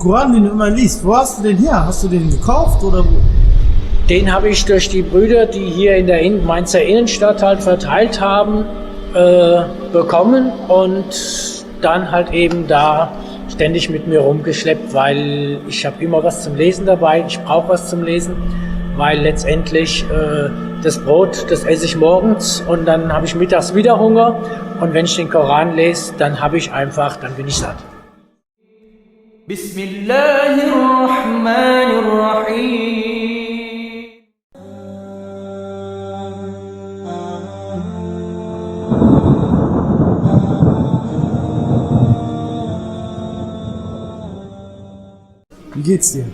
Koran, den du immer liest, wo hast du den her? Hast du den gekauft oder wo? Den habe ich durch die Brüder, die hier in der Mainzer Innenstadt halt verteilt haben, bekommen und dann halt eben da ständig mit mir rumgeschleppt, weil ich habe immer was zum Lesen dabei, ich brauche was zum Lesen, weil letztendlich das Brot, das esse ich morgens und dann habe ich mittags wieder Hunger und wenn ich den Koran lese, dann bin ich satt. Bismillahirrahmanirrahim. Wie geht's dir?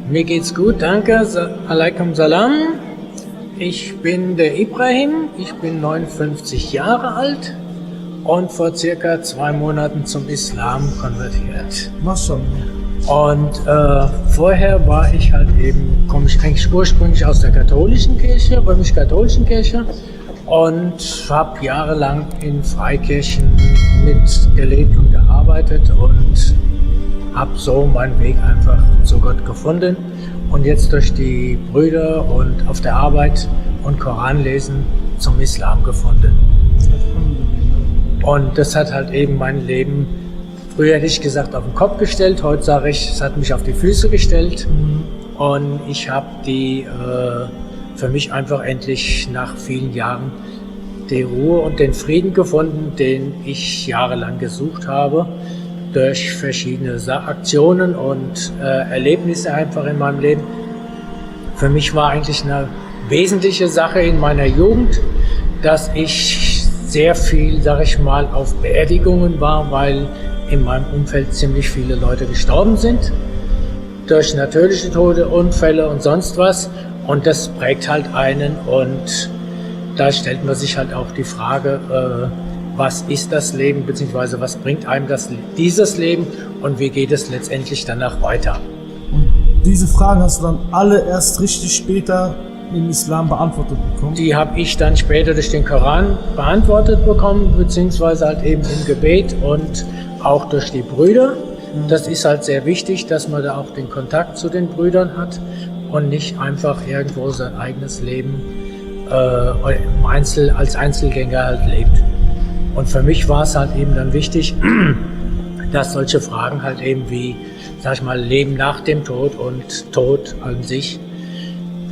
Mir geht's gut, danke. Alaikum Salam. Ich bin der Ibrahim, ich bin 59 Jahre alt und vor circa 2 Monaten zum Islam konvertiert. Maschallah. Und vorher war ich halt eben, komme ich eigentlich ursprünglich aus der katholischen Kirche, römisch-katholischen Kirche und habe jahrelang in Freikirchen mitgelebt und gearbeitet und habe so meinen Weg einfach zu Gott gefunden und jetzt durch die Brüder und auf der Arbeit und Koran lesen zum Islam gefunden. Und das hat halt eben mein Leben, früher hätte ich gesagt, auf den Kopf gestellt, heute sage ich, es hat mich auf die Füße gestellt und ich habe für mich einfach endlich nach vielen Jahren die Ruhe und den Frieden gefunden, den ich jahrelang gesucht habe. Durch verschiedene Aktionen und Erlebnisse einfach in meinem Leben. Für mich war eigentlich eine wesentliche Sache in meiner Jugend, dass ich sehr viel, sag ich mal, auf Beerdigungen war, weil in meinem Umfeld ziemlich viele Leute gestorben sind. Durch natürliche Tode, Unfälle und sonst was. Und das prägt halt einen und da stellt man sich halt auch die Frage, was ist das Leben, beziehungsweise was bringt einem dieses Leben und wie geht es letztendlich danach weiter? Und diese Fragen hast du dann alle erst richtig später im Islam beantwortet bekommen? Die habe ich dann später durch den Koran beantwortet bekommen, beziehungsweise halt eben im Gebet und auch durch die Brüder. Das ist halt sehr wichtig, dass man da auch den Kontakt zu den Brüdern hat und nicht einfach irgendwo sein eigenes Leben als Einzelgänger halt lebt. Und für mich war es halt eben dann wichtig, dass solche Fragen halt eben wie, sag ich mal, Leben nach dem Tod und Tod an sich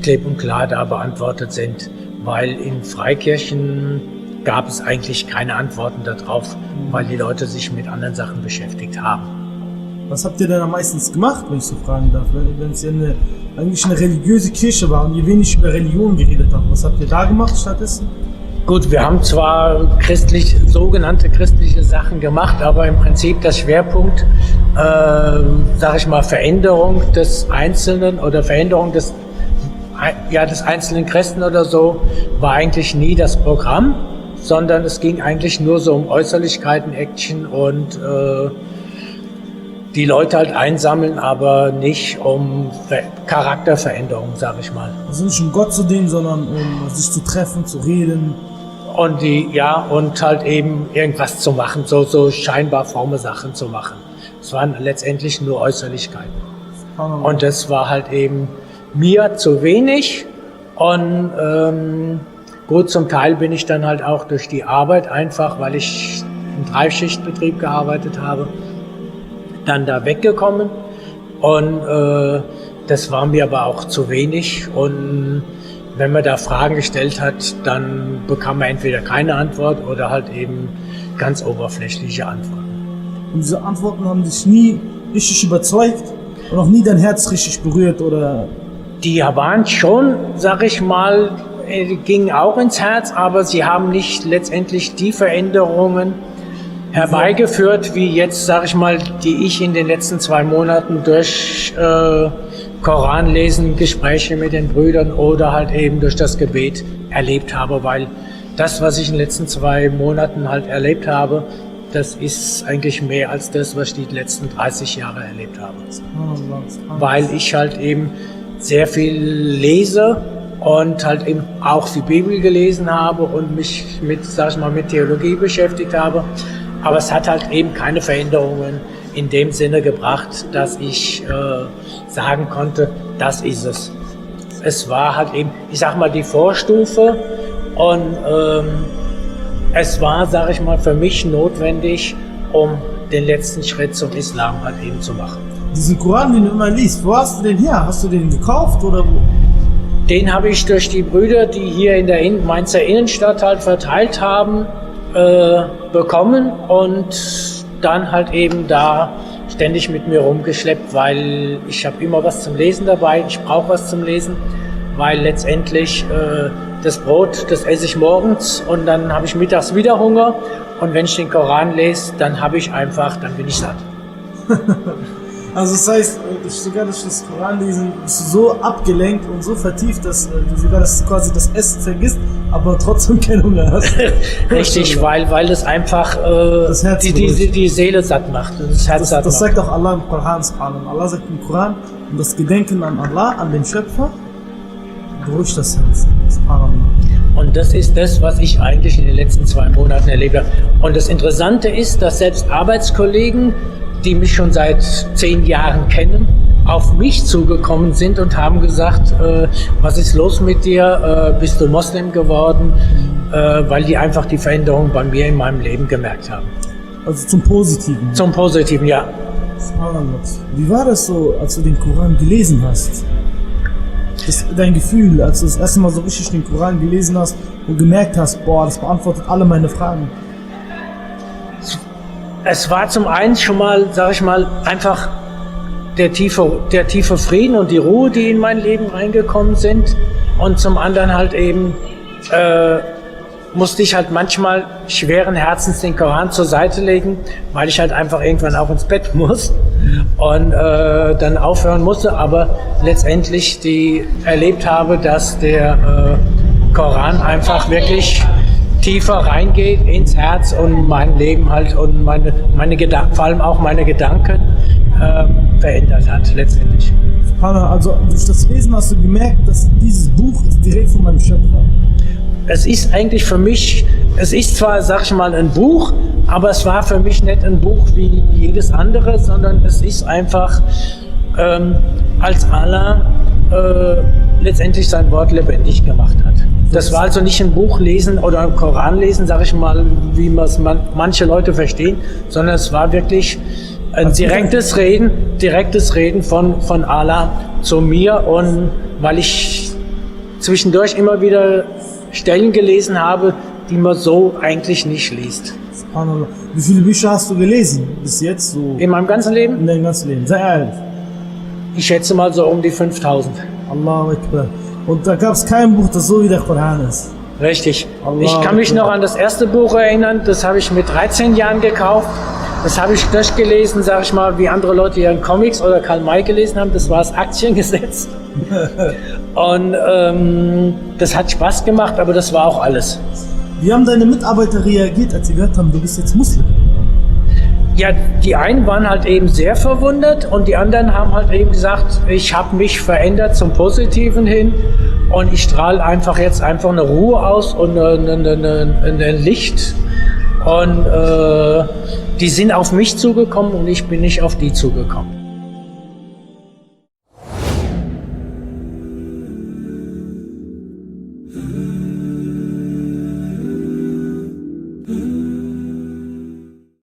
klipp und klar da beantwortet sind, weil in Freikirchen gab es eigentlich keine Antworten darauf, weil die Leute sich mit anderen Sachen beschäftigt haben. Was habt ihr denn am meisten gemacht, wenn ich so fragen darf? Wenn es ja eigentlich eine religiöse Kirche war und ihr wenig über Religion geredet habt, was habt ihr da gemacht stattdessen? Gut, wir haben zwar sogenannte christliche Sachen gemacht, aber im Prinzip das Schwerpunkt, sage ich mal, Veränderung des Einzelnen oder Veränderung des einzelnen Christen oder so, war eigentlich nie das Programm, sondern es ging eigentlich nur so um Äußerlichkeiten, Action und die Leute halt einsammeln, aber nicht um Charakterveränderung, sage ich mal. Also nicht um Gott zu dienen, sondern um sich zu treffen, zu reden. Und halt eben irgendwas zu machen, so scheinbar fromme Sachen zu machen. Es waren letztendlich nur Äußerlichkeiten. Und das war halt eben mir zu wenig. Und gut, zum Teil bin ich dann halt auch durch die Arbeit einfach, weil ich im 3-Schichtbetrieb gearbeitet habe, dann da weggekommen. Und das war mir aber auch zu wenig. Und wenn man da Fragen gestellt hat, dann bekam man entweder keine Antwort oder halt eben ganz oberflächliche Antworten. Und diese Antworten haben dich nie richtig überzeugt und auch nie dein Herz richtig berührt, oder? Die waren schon, sag ich mal, gingen auch ins Herz, aber sie haben nicht letztendlich die Veränderungen herbeigeführt, wie jetzt, sag ich mal, die ich in den letzten 2 Monaten durch Koranlesen, Gespräche mit den Brüdern oder halt eben durch das Gebet erlebt habe, weil das, was ich in den letzten 2 Monaten halt erlebt habe, das ist eigentlich mehr als das, was ich die letzten 30 Jahre erlebt habe. Weil ich halt eben sehr viel lese und halt eben auch die Bibel gelesen habe und mich mit, sag ich mal, mit Theologie beschäftigt habe. Aber es hat halt eben keine Veränderungen in dem Sinne gebracht, dass ich sagen konnte, das ist es. Es war halt eben, ich sag mal, die Vorstufe und es war, sag ich mal, für mich notwendig, um den letzten Schritt zum Islam halt eben zu machen. Diesen Koran, den du immer liest, wo hast du den her? Hast du den gekauft oder wo? Den habe ich durch die Brüder, die hier in der Mainzer Innenstadt halt verteilt haben, bekommen und dann halt eben da ständig mit mir rumgeschleppt, weil ich habe immer was zum Lesen dabei, ich brauche was zum Lesen, weil letztendlich das Brot, das esse ich morgens und dann habe ich mittags wieder Hunger und wenn ich den Koran lese, dann bin ich satt. Also das heißt, sogar durch das Koranlesen bist du so abgelenkt und so vertieft, dass du sogar quasi das Essen vergisst, aber trotzdem keinen Hunger hast. Richtig, weil das einfach das Herz die Seele satt macht. Das Herz satt macht. Das sagt auch Allah im Koran. Allah sagt im Koran, und das Gedenken an Allah, an den Schöpfer, beruhigt das Herz. Subhanallah. Und das ist das, was ich eigentlich in den letzten 2 Monaten erlebt habe. Und das Interessante ist, dass selbst Arbeitskollegen, die mich schon seit 10 Jahren kennen, auf mich zugekommen sind und haben gesagt, was ist los mit dir, bist du Moslem geworden, weil die einfach die Veränderung bei mir in meinem Leben gemerkt haben. Also zum Positiven? Zum Positiven, ja. Wie war das so, als du den Koran gelesen hast? Dein Gefühl, als du das erste Mal so richtig den Koran gelesen hast und gemerkt hast, boah, das beantwortet alle meine Fragen. Es war zum einen schon mal, sag ich mal, einfach der tiefe Frieden und die Ruhe, die in mein Leben reingekommen sind. Und zum anderen halt eben musste ich halt manchmal schweren Herzens den Koran zur Seite legen, weil ich halt einfach irgendwann auch ins Bett muss und dann aufhören musste. Aber letztendlich erlebt habe, dass der Koran einfach wirklich tiefer reingeht ins Herz und mein Leben halt und vor allem auch meine Gedanken verändert hat letztendlich. Also durch das Lesen hast du gemerkt, dass dieses Buch ist direkt von meinem Schöpfer. Es ist eigentlich für mich, es ist zwar, sag ich mal, ein Buch, aber es war für mich nicht ein Buch wie jedes andere, sondern es ist einfach, als Allah letztendlich sein Wort lebendig gemacht hat. Das war also nicht ein Buch lesen oder ein Koran lesen, sag ich mal, wie manche Leute verstehen, sondern es war wirklich ein direktes Reden von Allah zu mir, und weil ich zwischendurch immer wieder Stellen gelesen habe, die man so eigentlich nicht liest. Wie viele Bücher hast du gelesen bis jetzt? So in meinem ganzen Leben? In deinem ganzen Leben, sehr ehrlich. Ich schätze mal so um die 5000. Allahu Akbar. Und da gab es kein Buch, das so wie der Koran ist. Richtig. Ich kann mich noch an das erste Buch erinnern, das habe ich mit 13 Jahren gekauft. Das habe ich durchgelesen, sage ich mal, wie andere Leute ihren Comics oder Karl May gelesen haben. Das war das Aktiengesetz. Und das hat Spaß gemacht, aber das war auch alles. Wie haben deine Mitarbeiter reagiert, als sie gehört haben, du bist jetzt Muslim? Ja, die einen waren halt eben sehr verwundert und die anderen haben halt eben gesagt, ich habe mich verändert zum Positiven hin und ich strahle jetzt einfach eine Ruhe aus und ein Licht. Und die sind auf mich zugekommen und ich bin nicht auf die zugekommen.